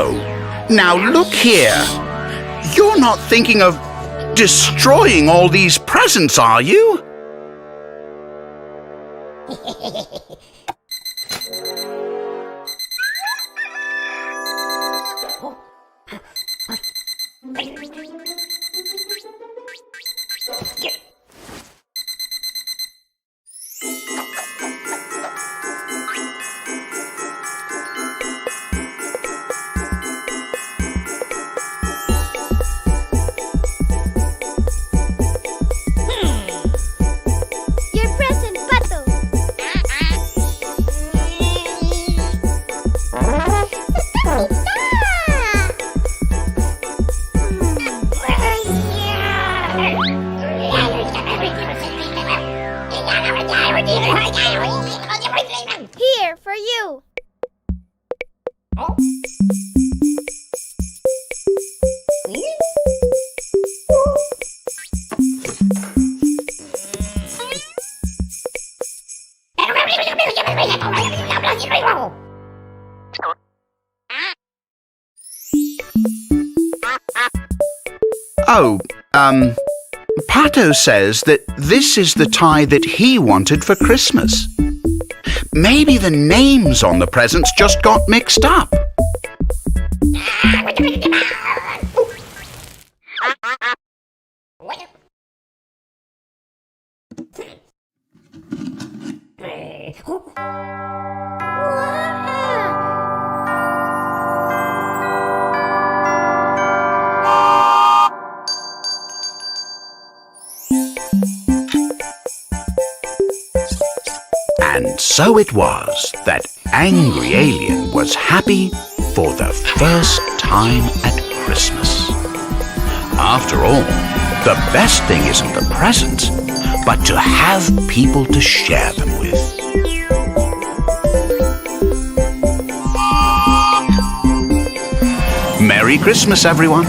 Oh, now look here. You're not thinking of destroying all these presents, are you? Your present, Pato. Here, for you. Oh, Pato says that this is the tie that he wanted for Christmas. Maybe the names on the presents just got mixed up. And so it was that Angry Alien was happy for the first time at Christmas. After all, the best thing isn't the presents, but to have people to share them with. Merry Christmas, everyone!